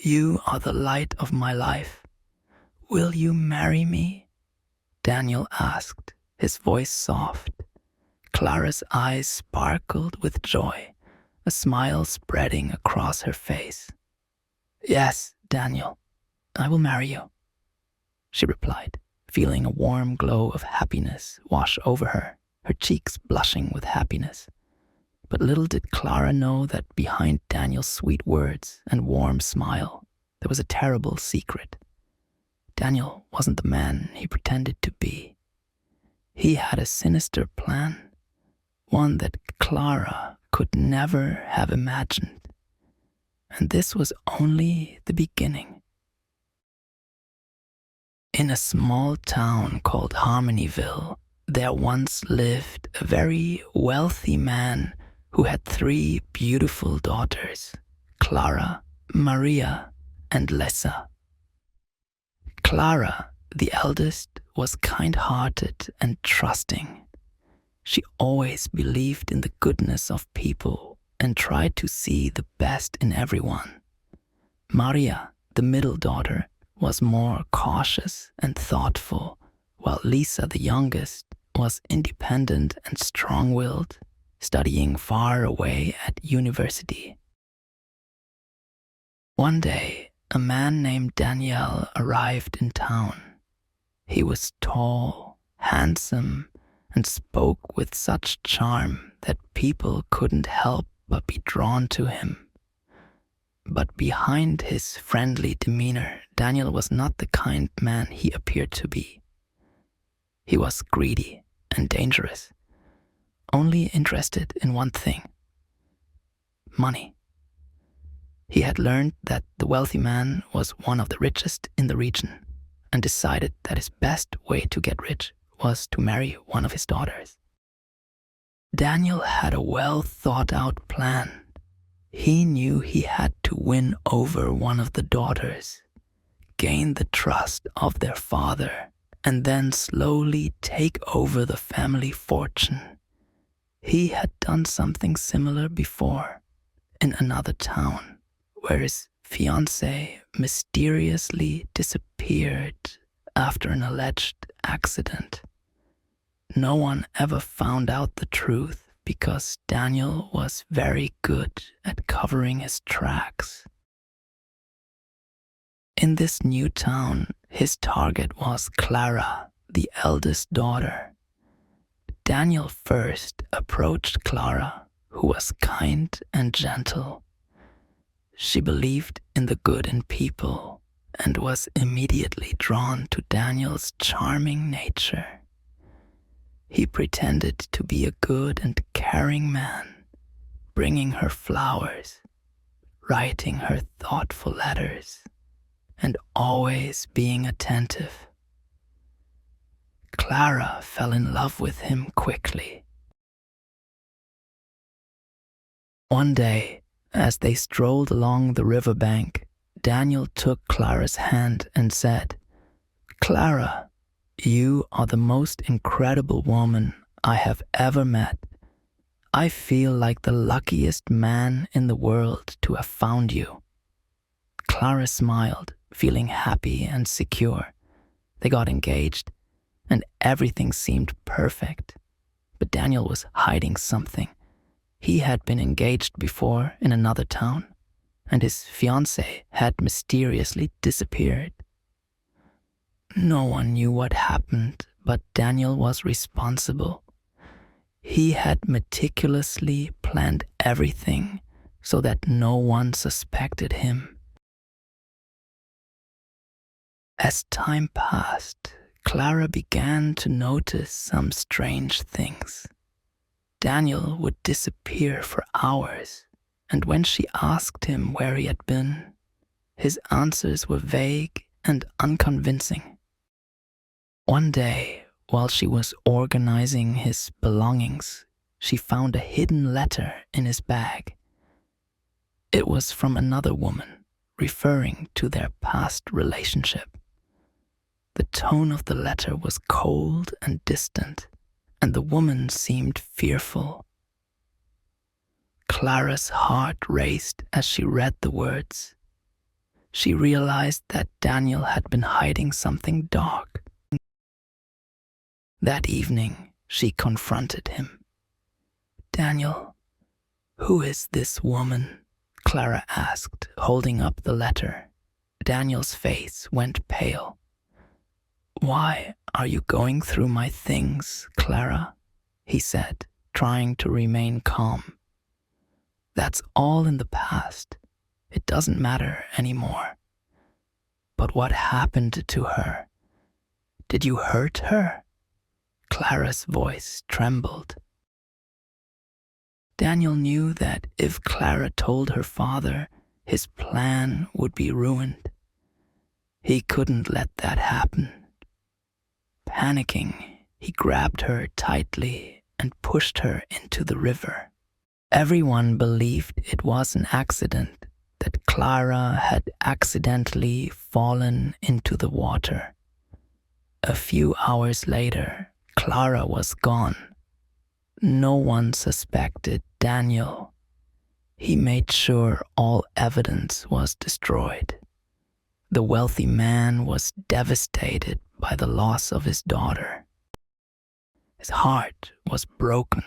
you are the light of my life. Will you marry me? Daniel asked, his voice soft. Clara's eyes sparkled with joy, a smile spreading across her face. Yes, Daniel, I will marry you, she replied, feeling a warm glow of happiness wash over her, her cheeks blushing with happiness. But little did Clara know that behind Daniel's sweet words and warm smile, there was a terrible secret. Daniel wasn't the man he pretended to be. He had a sinister plan, one that Clara could never have imagined. And this was only the beginning. In a small town called Harmonyville, there once lived a very wealthy man who had 3 beautiful daughters, Clara, Maria, and Lessa. Clara, the eldest, was kind-hearted and trusting. She always believed in the goodness of people and tried to see the best in everyone. Maria, the middle daughter, was more cautious and thoughtful, while Lisa, the youngest, was independent and strong-willed, studying far away at university. One day, a man named Daniel arrived in town. He was tall, handsome, and spoke with such charm that people couldn't help but be drawn to him. But behind his friendly demeanor, Daniel was not the kind man he appeared to be. He was greedy and dangerous, only interested in one thing: money. He had learned that the wealthy man was one of the richest in the region and decided that his best way to get rich was to marry one of his daughters. Daniel had a well-thought-out plan. He knew he had to win over one of the daughters, gain the trust of their father, and then slowly take over the family fortune. He had done something similar before in another town, where his fiancée mysteriously disappeared after an alleged accident. No one ever found out the truth because Daniel was very good at covering his tracks. In this new town, his target was Clara, the eldest daughter. Daniel first approached Clara, who was kind and gentle. She believed in the good in people and was immediately drawn to Daniel's charming nature. He pretended to be a good and caring man, bringing her flowers, writing her thoughtful letters, and always being attentive. Clara fell in love with him quickly. One day, as they strolled along the riverbank, Daniel took Clara's hand and said, "Clara, you are the most incredible woman I have ever met. I feel like the luckiest man in the world to have found you." Clara smiled, feeling happy and secure. They got engaged, and everything seemed perfect. But Daniel was hiding something. He had been engaged before in another town, and his fiancée had mysteriously disappeared. No one knew what happened, but Daniel was responsible. He had meticulously planned everything so that no one suspected him. As time passed, Clara began to notice some strange things. Daniel would disappear for hours, and when she asked him where he had been, his answers were vague and unconvincing. One day, while she was organizing his belongings, she found a hidden letter in his bag. It was from another woman, referring to their past relationship. The tone of the letter was cold and distant, and the woman seemed fearful. Clara's heart raced as she read the words. she realized that Daniel had been hiding something dark. That evening, she confronted him. "Daniel, who is this woman?" Clara asked, holding up the letter. Daniel's face went pale. "Why are you going through my things, Clara?" he said, trying to remain calm. "That's all in the past. It doesn't matter anymore. But what happened to her? Did you hurt her?" Clara's voice trembled. Daniel knew that if Clara told her father, his plan would be ruined. He couldn't let that happen. Panicking, he grabbed her tightly and pushed her into the river. Everyone believed it was an accident, that Clara had accidentally fallen into the water. A few hours later, Clara was gone. No one suspected Daniel. He made sure all evidence was destroyed. The wealthy man was devastated by the loss of his daughter. His heart was broken,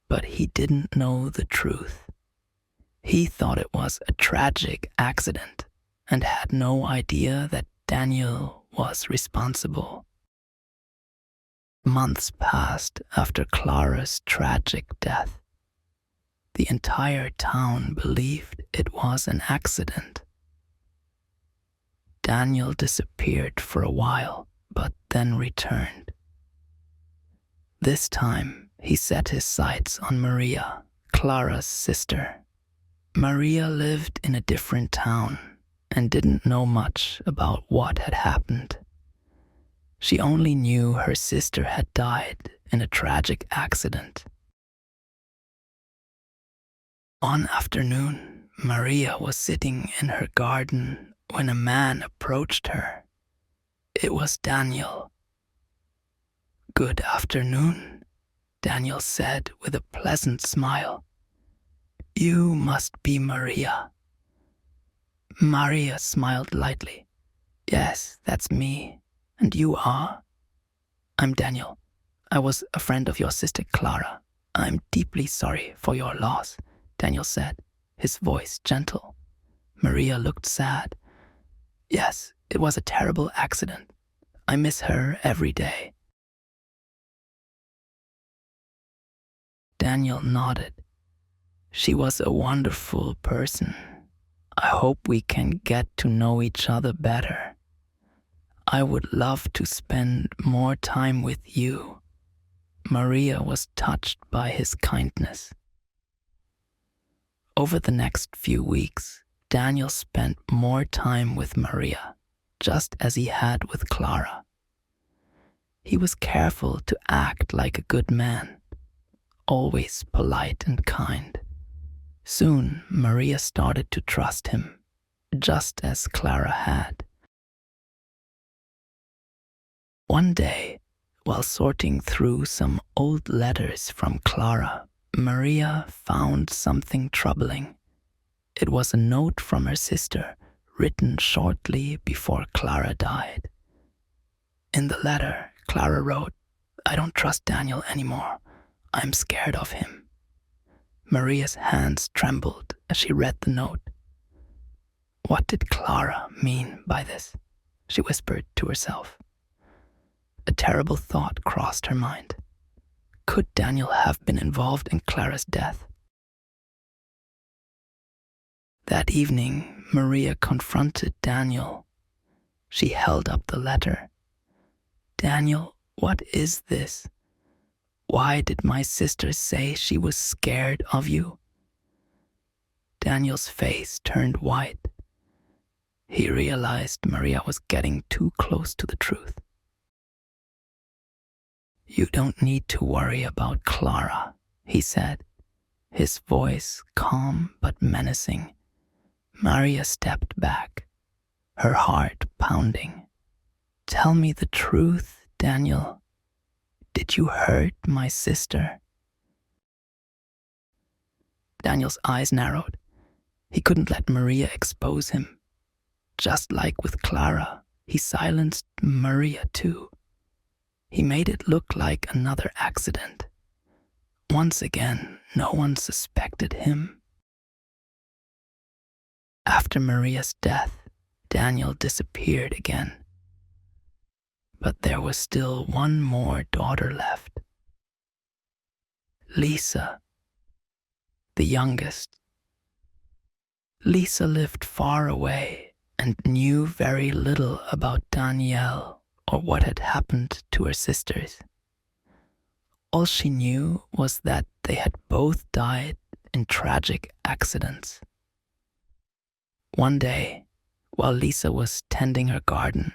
but he didn't know the truth. He thought it was a tragic accident and had no idea that Daniel was responsible. Months passed after Clara's tragic death. The entire town believed it was an accident. Daniel disappeared for a while, but then returned. This time, he set his sights on Maria, Clara's sister. Maria lived in a different town and didn't know much about what had happened. She only knew her sister had died in a tragic accident. One afternoon, Maria was sitting in her garden when a man approached her. It was Daniel. "Good afternoon," Daniel said with a pleasant smile. "You must be Maria." Maria smiled lightly. "Yes, that's me. And you are?" "I'm Daniel. I was a friend of your sister Clara. I'm deeply sorry for your loss," Daniel said, his voice gentle. Maria looked sad. "Yes, it was a terrible accident. I miss her every day." Daniel nodded. "She was a wonderful person. I hope we can get to know each other better. I would love to spend more time with you." Maria was touched by his kindness. Over the next few weeks, Daniel spent more time with Maria, just as he had with Clara. He was careful to act like a good man, always polite and kind. Soon, Maria started to trust him, just as Clara had. One day, while sorting through some old letters from Clara, Maria found something troubling. It was a note from her sister, written shortly before Clara died. In the letter, Clara wrote, "I don't trust Daniel anymore. I'm scared of him." Maria's hands trembled as she read the note. What did Clara mean by this? She whispered to herself. A terrible thought crossed her mind. Could Daniel have been involved in Clara's death? That evening, Maria confronted Daniel. She held up the letter. "Daniel, what is this? Why did my sister say she was scared of you?" Daniel's face turned white. He realized Maria was getting too close to the truth. "You don't need to worry about Clara," he said, his voice calm but menacing. Maria stepped back, her heart pounding. "Tell me the truth, Daniel. Did you hurt my sister?" Daniel's eyes narrowed. He couldn't let Maria expose him. just like with Clara, he silenced Maria too. He made it look like another accident. Once again, no one suspected him. After Maria's death, Daniel disappeared again. But there was still one more daughter left. Lisa, the youngest. Lisa lived far away and knew very little about Danielle or what had happened to her sisters. All she knew was that they had both died in tragic accidents. One day, while Lisa was tending her garden,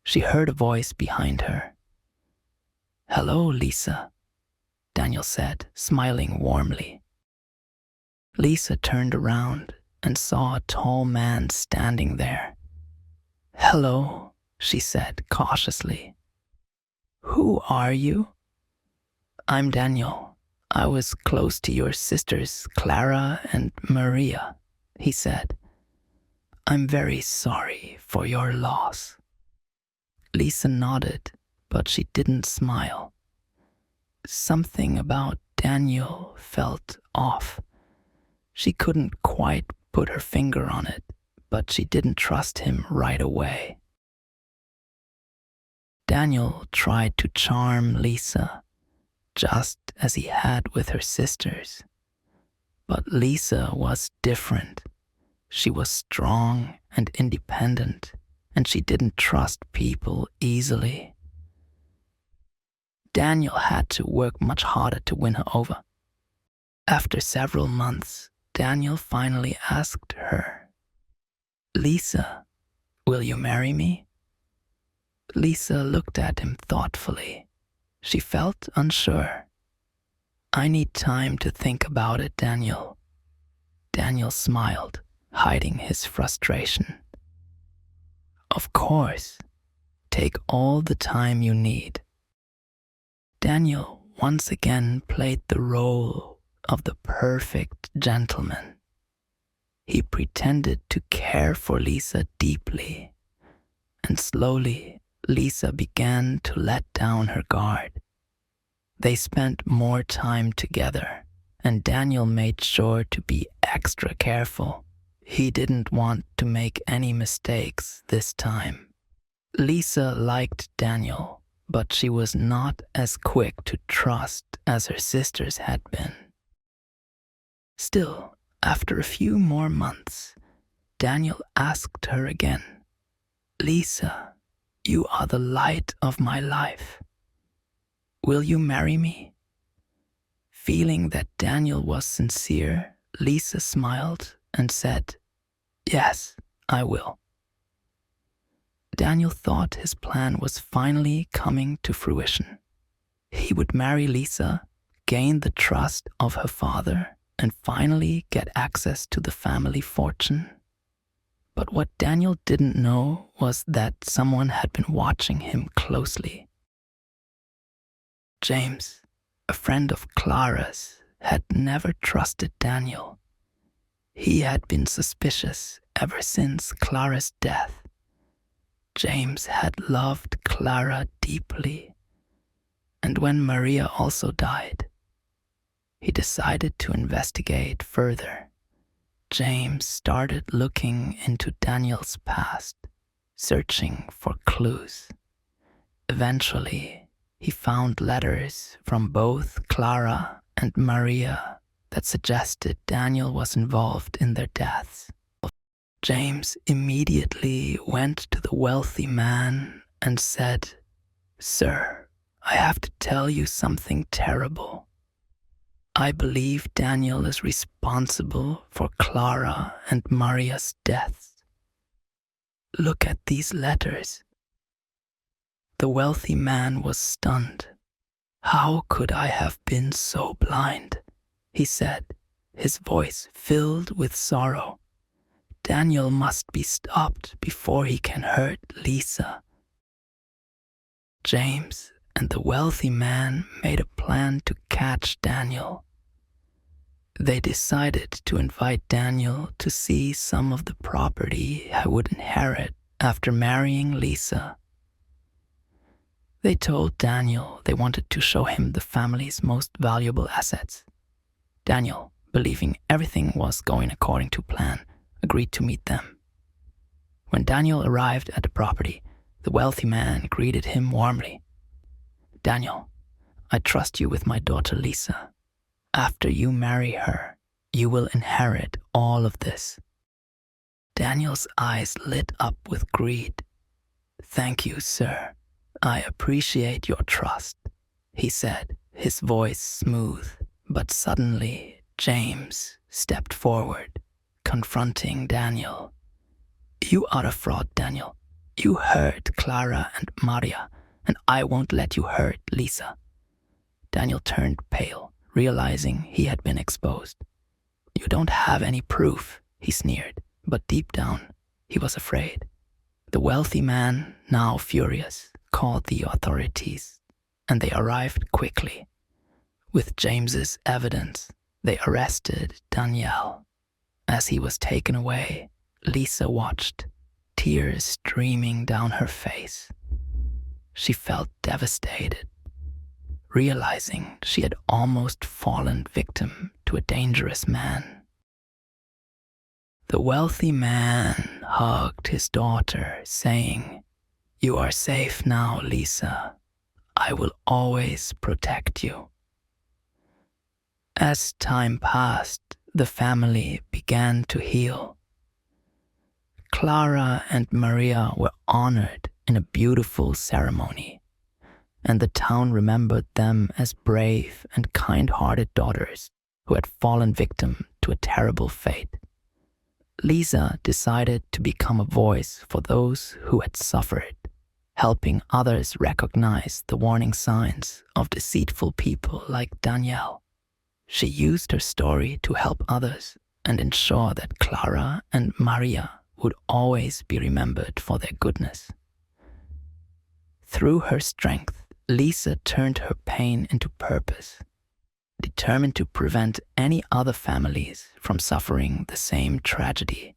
she heard a voice behind her. "Hello, Lisa," Daniel said, smiling warmly. Lisa turned around and saw a tall man standing there. "Hello," she said cautiously. "Who are you?" "I'm Daniel. I was close to your sisters, Clara and Maria," he said. "I'm very sorry for your loss." Lisa nodded, but she didn't smile. Something about Daniel felt off. She couldn't quite put her finger on it, but she didn't trust him right away. Daniel tried to charm Lisa, just as he had with her sisters. But Lisa was different. She was strong and independent, and she didn't trust people easily. Daniel had to work much harder to win her over. After several months, Daniel finally asked her, "Lisa, will you marry me?" Lisa looked at him thoughtfully. She felt unsure. "I need time to think about it, Daniel." Daniel smiled, hiding his frustration. "Of course. Take all the time you need." Daniel once again played the role of the perfect gentleman. He pretended to care for Lisa deeply, and slowly Lisa began to let down her guard. They spent more time together, and Daniel made sure to be extra careful. He didn't want to make any mistakes this time. Lisa liked Daniel, but she was not as quick to trust as her sisters had been. Still, after a few more months, Daniel asked her again, "Lisa, you are the light of my life. Will you marry me?" Feeling that Daniel was sincere, Lisa smiled and said, "Yes, I will." Daniel thought his plan was finally coming to fruition. He would marry Lisa, gain the trust of her father, and finally get access to the family fortune. But what Daniel didn't know was that someone had been watching him closely. James, a friend of Clara's, had never trusted Daniel. He had been suspicious ever since Clara's death. James had loved Clara deeply, and when Maria also died, he decided to investigate further. James started looking into Daniel's past, searching for clues. Eventually, he found letters from both Clara and Maria that suggested Daniel was involved in their deaths. James immediately went to the wealthy man and said, "Sir, I have to tell you something terrible. I believe Daniel is responsible for Clara and Maria's deaths. Look at these letters." The wealthy man was stunned. "How could I have been so blind?" he said, his voice filled with sorrow. "Daniel must be stopped before he can hurt Lisa." James and the wealthy man made a plan to catch Daniel. They decided to invite Daniel to see some of the property he would inherit after marrying Lisa. They told Daniel they wanted to show him the family's most valuable assets. Daniel, believing everything was going according to plan, agreed to meet them. When Daniel arrived at the property, the wealthy man greeted him warmly. "Daniel, I trust you with my daughter Lisa. After you marry her, you will inherit all of this." Daniel's eyes lit up with greed. "Thank you, sir. I appreciate your trust," he said, his voice smooth. But suddenly, James stepped forward, confronting Daniel. "You are a fraud, Daniel. You hurt Clara and Maria, and I won't let you hurt Lisa." Daniel turned pale, realizing he had been exposed. "You don't have any proof," he sneered, but deep down, he was afraid. The wealthy man, now furious, called the authorities, and they arrived quickly. With James's evidence, they arrested Danielle. As he was taken away, Lisa watched, tears streaming down her face. She felt devastated, realizing she had almost fallen victim to a dangerous man. The wealthy man hugged his daughter, saying, "You are safe now, Lisa. I will always protect you." As time passed, the family began to heal. Clara and Maria were honored in a beautiful ceremony, and the town remembered them as brave and kind-hearted daughters who had fallen victim to a terrible fate. Lisa decided to become a voice for those who had suffered, helping others recognize the warning signs of deceitful people like Danielle. She used her story to help others and ensure that Clara and Maria would always be remembered for their goodness. Through her strength, Lisa turned her pain into purpose, determined to prevent any other families from suffering the same tragedy.